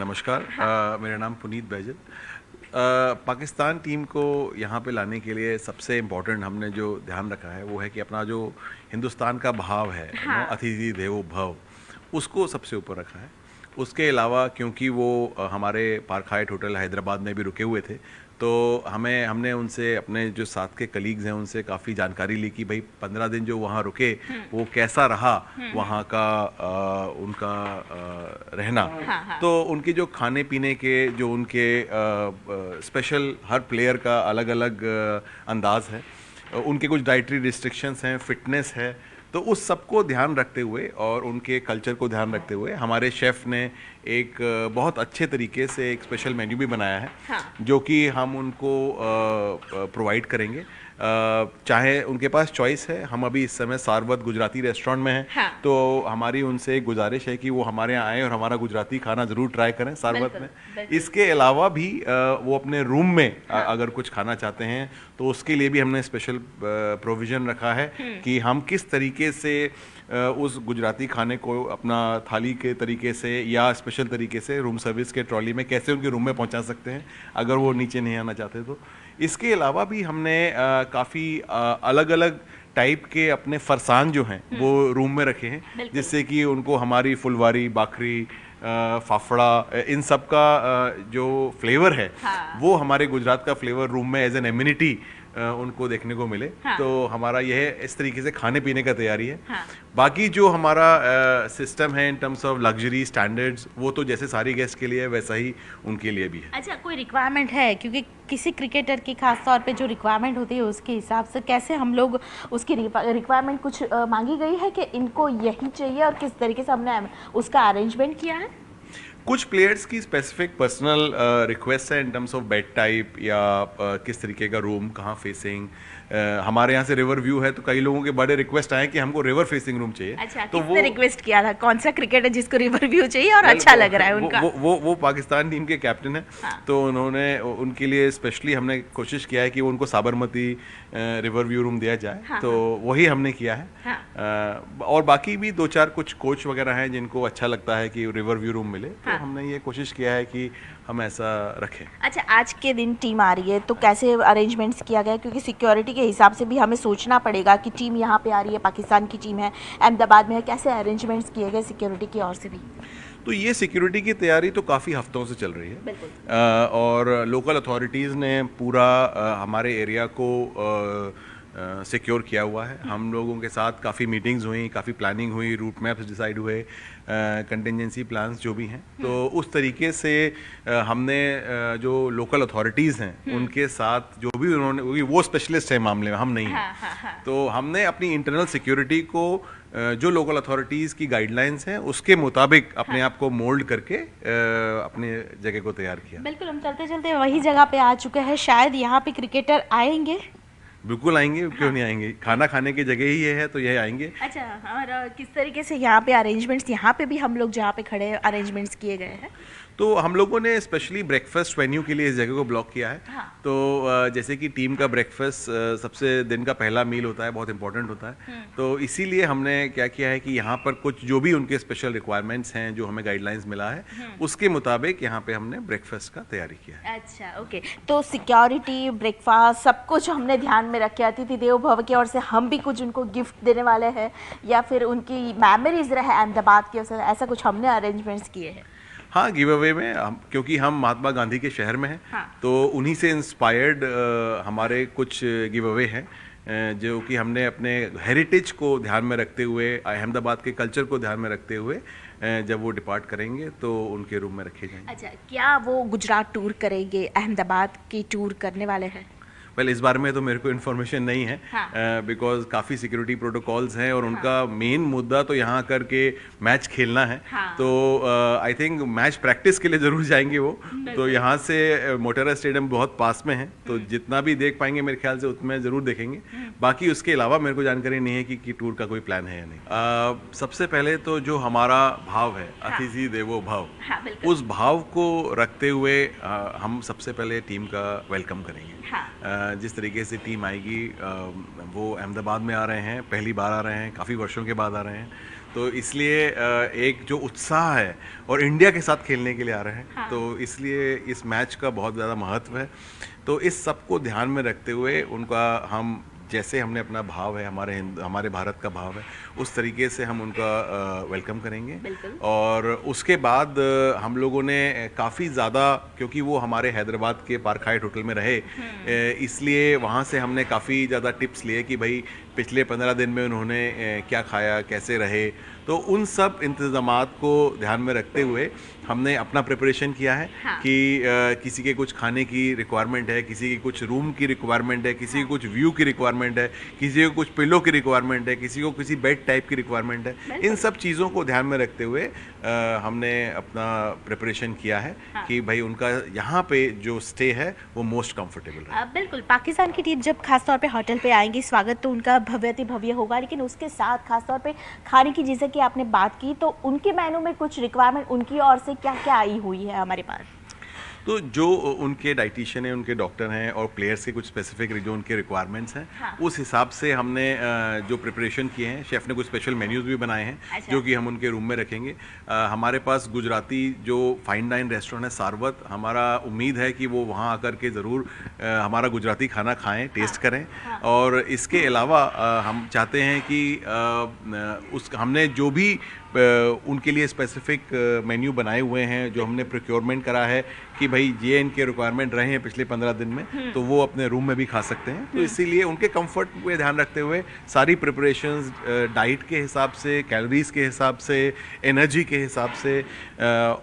नमस्कार। मेरा नाम पुनीत बैजल। पाकिस्तान टीम को यहाँ पे लाने के लिए सबसे इम्पोर्टेंट हमने जो ध्यान रखा है वो है कि अपना जो हिंदुस्तान का भाव है, हाँ। अतिथि देवो भव, उसको सबसे ऊपर रखा है। उसके अलावा क्योंकि वो हमारे पार्क हाइट होटल हैदराबाद में भी रुके हुए थे, तो हमने उनसे, अपने जो साथ के कलीग्स हैं उनसे काफ़ी जानकारी ली कि भाई 15 दिन जो वहाँ रुके वो कैसा रहा, वहाँ का उनका रहना। हाँ, हाँ। तो उनके जो खाने पीने के, जो उनके स्पेशल, हर प्लेयर का अलग अलग अंदाज है, उनके कुछ डाइटरी रिस्ट्रिक्शंस हैं, फिटनेस है, तो उस सब को ध्यान रखते हुए और उनके कल्चर को ध्यान रखते हुए हमारे शेफ़ ने एक बहुत अच्छे तरीके से एक स्पेशल मेन्यू भी बनाया है। हाँ। जो कि हम उनको प्रोवाइड करेंगे। चाहे उनके पास चॉइस है, हम अभी इस समय सारवत गुजराती रेस्टोरेंट में हैं। हाँ। तो हमारी उनसे एक गुजारिश है कि वो हमारे यहाँ आएँ और हमारा गुजराती खाना ज़रूर ट्राई करें सारवत बिल्कुल, में। बिल्कुल। इसके अलावा भी वो अपने रूम में अगर कुछ खाना चाहते हैं तो उसके लिए भी हमने स्पेशल प्रोविज़न रखा है कि हम किस तरीके से उस गुजराती खाने को अपना थाली के तरीके से या स्पेशल तरीके से रूम सर्विस के ट्रॉली में कैसे उनके रूम में पहुंचा सकते हैं अगर वो नीचे नहीं आना चाहते तो। इसके अलावा भी हमने काफ़ी अलग अलग टाइप के अपने फरसान जो हैं वो रूम में रखे हैं, बिल्कुल। जिससे कि उनको हमारी फुलवारी, बाखरी, फाफड़ा, इन सब का जो फ्लेवर है हाँ। वो हमारे गुजरात का फ्लेवर रूम में एज एन एम्यूनिटी उनको देखने को मिले। हाँ। तो हमारा यह इस तरीके से खाने पीने का तैयारी है। हाँ। बाकी जो हमारा सिस्टम है in terms of luxury standards, वो तो जैसे सारी गेस्ट के लिए है वैसा ही उनके लिए भी है। अच्छा, कोई रिक्वायरमेंट है? क्योंकि किसी क्रिकेटर की खास तौर पे जो रिक्वायरमेंट होती है उसके हिसाब से कैसे हम लोग उसकी रिक्वायरमेंट कुछ मांगी गई है कि इनको यही चाहिए और किस तरीके से हमने उसका अरेंजमेंट किया है? कुछ प्लेयर्स की स्पेसिफिक पर्सनल रिक्वेस्ट है in terms of bed type या किस तरीके का रूम, कहाँ फेसिंग। हमारे यहाँ से रिवर व्यू है तो कई लोगों के बड़े रिक्वेस्ट आए कि हमको रिवर फेसिंग रूम चाहिए। अच्छा, तो किसने रिक्वेस्ट किया था? कौन सा क्रिकेटर जिसको रिवर व्यू चाहिए और अच्छा लग रहा है उनका? वो पाकिस्तान टीम के कैप्टन है। हाँ। तो उन्होंने, उनके लिए स्पेशली हमने कोशिश किया है कि उनको साबरमती रिवर व्यू रूम दिया जाए। हाँ, तो वही हमने किया है। हाँ। और बाकी भी दो चार कुछ कोच वगैरह हैं जिनको अच्छा लगता है कि रिवर व्यू रूम मिले, तो हाँ। हमने ये कोशिश किया है कि हम ऐसा रखें। अच्छा, आज के दिन टीम आ रही है तो कैसे अरेंजमेंट्स किया गया? क्योंकि सिक्योरिटी के हिसाब से भी हमें सोचना पड़ेगा कि टीम यहाँ पे आ रही है, पाकिस्तान की टीम है, अहमदाबाद में है, कैसे अरेंजमेंट्स किए गए सिक्योरिटी की ओर से भी? तो ये सिक्योरिटी की तैयारी तो काफ़ी हफ्तों से चल रही है। बिल्कुल। और लोकल अथॉरिटीज़ ने पूरा हमारे एरिया को सिक्योर किया हुआ है। हम लोगों के साथ काफ़ी मीटिंग्स हुई, काफ़ी प्लानिंग हुई, रूट मैप्स डिसाइड हुए, कंटिजेंसी प्लान्स जो भी हैं। तो उस तरीके से हमने जो लोकल अथॉरिटीज़ हैं उनके साथ जो भी उन्होंने, वो स्पेशलिस्ट है मामले में, हम नहीं हैं। हाँ, हाँ, हाँ। तो हमने अपनी इंटरनल सिक्योरिटी को जो लोकल अथॉरिटीज़ की गाइडलाइंस हैं उसके मुताबिक अपने आप को मोल्ड करके अपने जगह को तैयार किया। बिल्कुल, हम चलते चलते वही जगह पे आ चुके हैं। शायद यहाँ पे क्रिकेटर आएंगे। बिल्कुल आएंगे, क्यों नहीं आएंगे। खाना खाने की जगह ही ये है तो यह आएंगे। अच्छा, और किस तरीके से यहाँ पे अरेंजमेंट्स, यहाँ पे भी हम लोग जहाँ पे खड़े हैं अरेंजमेंट्स किए गए हैं? तो हम लोगों ने स्पेशली ब्रेकफास्ट वेन्यू के लिए इस जगह को ब्लॉक किया है। हाँ। तो जैसे कि टीम का ब्रेकफास्ट सबसे दिन का पहला मील होता है, बहुत इंपॉर्टेंट होता है। तो इसीलिए हमने क्या किया है कि यहाँ पर कुछ जो भी उनके स्पेशल रिक्वायरमेंट्स हैं, जो हमें गाइडलाइंस मिला है, उसके मुताबिक यहाँ पे हमने ब्रेकफास्ट का तैयारी किया है। अच्छा, ओके। तो सिक्योरिटी, ब्रेकफास्ट, सब कुछ हमने ध्यान में रखे। अतिथि देवो भव की ओर से हम भी कुछ उनको गिफ्ट देने वाले हैं या फिर उनकी मेमोरीज रहे अहमदाबाद की ओर से, ऐसा कुछ हमने अरेंजमेंट्स किए हैं? हाँ, गिव अवे में क्योंकि हम महात्मा गांधी के शहर में हैं। हाँ। तो उन्हीं से इंस्पायर्ड हमारे कुछ गिव अवे हैं, जो कि हमने अपने हेरिटेज को ध्यान में रखते हुए, अहमदाबाद के कल्चर को ध्यान में रखते हुए, जब वो डिपार्ट करेंगे तो उनके रूम में रखे जाएंगे। अच्छा, क्या वो गुजरात टूर करेंगे, अहमदाबाद की टूर करने वाले हैं? वेल, इस बारे में तो मेरे को इन्फॉर्मेशन नहीं है, हाँ। बिकॉज काफ़ी सिक्योरिटी प्रोटोकॉल्स हैं और उनका मेन मुद्दा तो यहाँ करके मैच खेलना है। हाँ। तो आई थिंक मैच प्रैक्टिस के लिए ज़रूर जाएंगे वो। तो यहाँ से मोटेरा स्टेडियम बहुत पास में है, तो जितना भी देख पाएंगे मेरे ख्याल से उतना ज़रूर देखेंगे। बाकी उसके अलावा मेरे को जानकारी नहीं है कि टूर का कोई प्लान है या नहीं। सबसे पहले तो जो हमारा भाव है, अतिथि देवो भव, हाँ, बिल्कुल। उस भाव को रखते हुए हम सबसे पहले टीम का वेलकम करेंगे। हाँ। जिस तरीके से टीम आएगी, वो अहमदाबाद में आ रहे हैं, पहली बार आ रहे हैं, काफ़ी वर्षों के बाद आ रहे हैं, तो इसलिए एक जो उत्साह है और इंडिया के साथ खेलने के लिए आ रहे हैं, हाँ। तो इसलिए इस मैच का बहुत ज़्यादा महत्व है। तो इस सब को ध्यान में रखते हुए उनका हम जैसे हमने अपना भाव है, हमारे भारत का भाव है, उस तरीके से हम उनका वेलकम करेंगे। बिल्कुल। और उसके बाद हम लोगों ने काफ़ी ज़्यादा, क्योंकि वो हमारे हैदराबाद के पार्क हाइट होटल में रहे, इसलिए वहाँ से हमने काफ़ी ज़्यादा टिप्स लिए कि भाई पिछले 15 दिन में उन्होंने क्या खाया, कैसे रहे। तो उन सब इंतज़ामात को ध्यान में रखते हुए हमने अपना प्रिपरेशन किया है। हाँ। कि किसी के कुछ खाने की रिक्वायरमेंट है, किसी की कुछ रूम की रिक्वायरमेंट है, किसी की कुछ व्यू की रिक्वायरमेंट है, किसी को कुछ पिलो की रिक्वायरमेंट है, किसी को किसी बेड टाइप की रिक्वायरमेंट है। इन सब चीज़ों को ध्यान में रखते हुए हमने अपना प्रिपरेशन किया है। हाँ। कि भाई उनका यहाँ पे जो स्टे है वो मोस्ट कंफर्टेबल रहे। बिल्कुल, पाकिस्तान की टीम जब खास तौर पे होटल पे आएंगी, स्वागत तो उनका भव्यति भव्य होगा, लेकिन उसके साथ खास तौर पे खाने की, जैसे कि आपने बात की, तो उनके मेनू में कुछ रिक्वायरमेंट उनकी ओर से क्या क्या आई हुई है हमारे पास? तो जो उनके डाइटिशियन हैं, उनके डॉक्टर हैं और प्लेयर्स के कुछ स्पेसिफिक जो उनके रिक्वायरमेंट्स हैं, हाँ। उस हिसाब से हमने जो प्रिपरेशन किए हैं, शेफ़ ने कुछ स्पेशल मेन्यूज़ भी बनाए हैं। अच्छा। जो कि हम उनके रूम में रखेंगे। हमारे पास गुजराती जो फाइन डाइन रेस्टोरेंट है सारवत, हमारा उम्मीद है कि वो वहाँ आकर के ज़रूर हमारा गुजराती खाना खाएं, टेस्ट करें। हाँ। और इसके अलावा हम चाहते हैं कि हमने जो भी उनके लिए स्पेसिफिक मेन्यू बनाए हुए हैं, जो हमने प्रोक्योरमेंट करा है कि भाई ये इनके रिक्वायरमेंट रहे हैं पिछले 15 दिन में, तो वो अपने रूम में भी खा सकते हैं। तो इसीलिए उनके कंफर्ट पे ध्यान रखते हुए सारी प्रिपरेशंस डाइट के हिसाब से, कैलोरीज के हिसाब से, एनर्जी के हिसाब से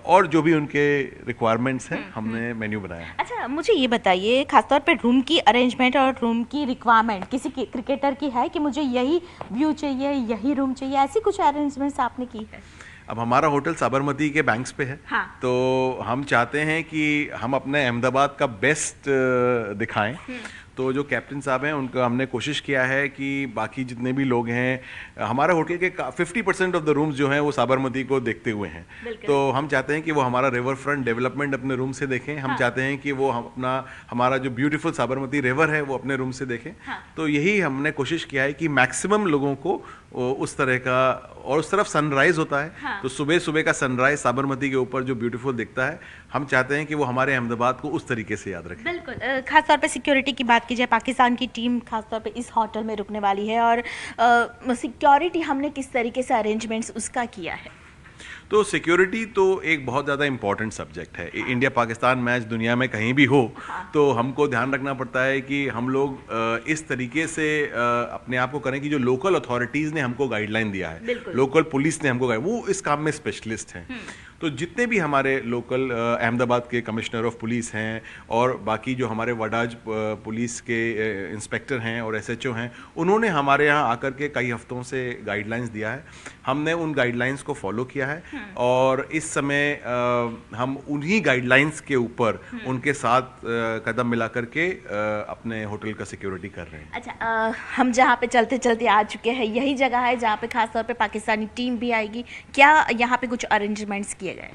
और जो भी उनके रिक्वायरमेंट्स हैं, हमने मेन्यू बनाया है। अच्छा, मुझे ये बताइए, खासतौर पे रूम की अरेंजमेंट और रूम की रिक्वायरमेंट किसी क्रिकेटर की है कि मुझे यही व्यू चाहिए, यही रूम चाहिए, ऐसी कुछ अरेंजमेंट्स आपने की है? अब हमारा होटल साबरमती के बैंक्स पे है। हाँ। तो हम चाहते हैं कि हम अपने अहमदाबाद का बेस्ट दिखाएं। तो जो कैप्टन साहब हैं, उनका हमने कोशिश किया है कि बाकी जितने भी लोग हैं, हमारे होटल के 50% ऑफ द रूम्स जो हैं वो साबरमती को देखते हुए हैं। तो हम चाहते हैं कि वो हमारा रिवर फ्रंट डेवलपमेंट अपने रूम से देखें। हम चाहते हैं कि वो हमारा जो ब्यूटीफुल साबरमती रिवर है वो अपने रूम से देखें। तो यही हमने कोशिश किया है कि मैक्सिमम लोगों को उस तरह का, और उस तरफ सनराइज होता है। तो सुबह सुबह का सनराइज साबरमती के ऊपर जो ब्यूटीफुल दिखता है, हम चाहते हैं कि वो हमारे अहमदाबाद को उस तरीके से याद रखें। बिल्कुल। खासतौर पे सिक्योरिटी की बात की जाए, पाकिस्तान की टीम खासतौर पे इस होटल में रुकने वाली है, और सिक्योरिटी हमने किस तरीके से अरेंजमेंट्स उसका किया है? तो सिक्योरिटी तो एक बहुत ज़्यादा इंपॉर्टेंट सब्जेक्ट है। इंडिया पाकिस्तान मैच दुनिया में कहीं भी हो, तो हमको ध्यान रखना पड़ता है कि हम लोग इस तरीके से अपने आप को करें कि जो लोकल अथॉरिटीज़ ने हमको गाइडलाइन दिया है, लोकल पुलिस ने हमको वो इस काम में स्पेशलिस्ट हैं। तो जितने भी हमारे लोकल अहमदाबाद के कमिश्नर ऑफ पुलिस हैं और बाकी जो हमारे वडाज पुलिस के इंस्पेक्टर हैं और एसएचओ हैं, उन्होंने हमारे यहाँ आकर के कई हफ्तों से गाइडलाइंस दिया है। हमने उन गाइडलाइंस को फॉलो किया है और इस समय हम उन्हीं गाइडलाइंस के ऊपर उनके साथ कदम मिला करके अपने होटल का सिक्योरिटी कर रहे हैं। अच्छा, हम जहाँ पे चलते चलते आ चुके हैं, यही जगह है जहाँ पे खासतौर पे पाकिस्तानी टीम भी आएगी, क्या यहाँ पे कुछ अरेंजमेंट्स किए गए?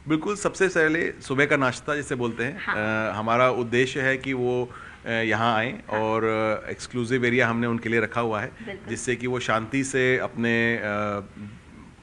बिल्कुल, सबसे पहले सुबह का नाश्ता जिसे बोलते हैं। हाँ। हमारा उद्देश्य है कि वो यहाँ आए और एक्सक्लूसिव एरिया हमने उनके लिए रखा हुआ है, जिससे कि वो शांति से अपने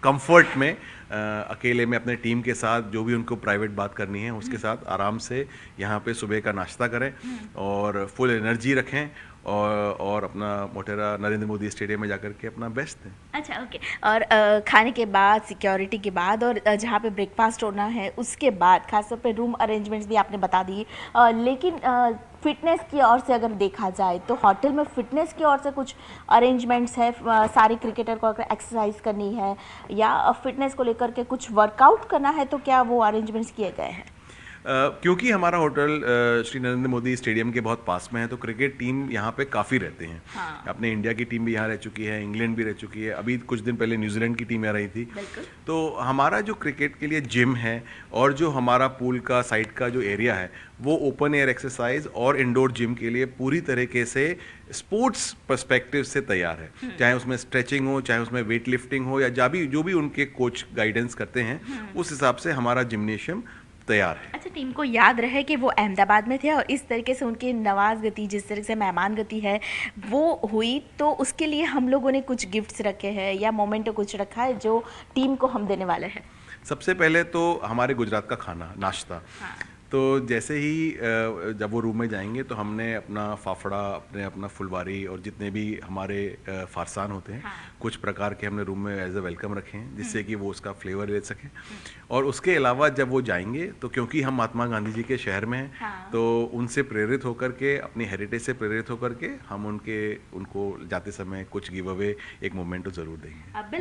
कंफर्ट में अकेले में अपने टीम के साथ जो भी उनको प्राइवेट बात करनी है उसके साथ आराम से यहाँ पे सुबह का नाश्ता करें और फुल एनर्जी रखें और अपना मोटेरा नरेंद्र मोदी स्टेडियम में जाकर के अपना बेस्ट दें। अच्छा, ओके। और खाने के बाद, सिक्योरिटी के बाद और जहाँ पे ब्रेकफास्ट होना है उसके बाद, खासतौर पे रूम अरेंजमेंट्स भी आपने बता दिए, लेकिन फिटनेस की ओर से अगर देखा जाए तो होटल में फिटनेस की ओर से कुछ अरेंजमेंट्स है? सारे क्रिकेटर को अगर एक्सरसाइज करनी है या फिटनेस को लेकर के कुछ वर्कआउट करना है, तो क्या वो अरेंजमेंट्स किए गए हैं? क्योंकि हमारा होटल श्री नरेंद्र मोदी स्टेडियम के बहुत पास में है, तो क्रिकेट टीम यहाँ पे काफ़ी रहते हैं। हाँ। अपने इंडिया की टीम भी यहाँ रह चुकी है, इंग्लैंड भी रह चुकी है, अभी कुछ दिन पहले न्यूजीलैंड की टीम यहाँ रही थी। तो हमारा जो क्रिकेट के लिए जिम है और जो हमारा पूल का साइड का जो एरिया है, वो ओपन एयर एक्सरसाइज और इंडोर जिम के लिए पूरी तरीके से स्पोर्ट्स पर्सपेक्टिव से तैयार है। चाहे उसमें स्ट्रेचिंग हो, चाहे उसमें वेट लिफ्टिंग हो, या जो भी उनके कोच गाइडेंस करते हैं, उस हिसाब से हमारा जिम्नेशियम तैयार है। अच्छा, टीम को याद रहे कि वो अहमदाबाद में थे और इस तरीके से उनकी नवाज गति, जिस तरह से मेहमान गति है वो हुई, तो उसके लिए हम लोगों ने कुछ गिफ्ट्स रखे हैं या मोमेंटो कुछ रखा है जो टीम को हम देने वाले हैं? सबसे पहले तो हमारे गुजरात का खाना, नाश्ता। हाँ। तो जैसे ही जब वो रूम में जाएंगे तो हमने अपना फाफड़ा, अपना फुलवारी और जितने भी हमारे फारसान होते हैं, हाँ। कुछ प्रकार के हमने रूम में एज अ वेलकम रखे हैं, जिससे कि वो उसका फ्लेवर ले सकें। और उसके अलावा जब वो जाएंगे तो क्योंकि हम महात्मा गांधी जी के शहर में हैं, हाँ। तो उनसे प्रेरित होकर के, अपनी हेरिटेज से प्रेरित होकर के हम उनको जाते समय कुछ गिव अवे, एक मोमेंट तो ज़रूर देंगे। अब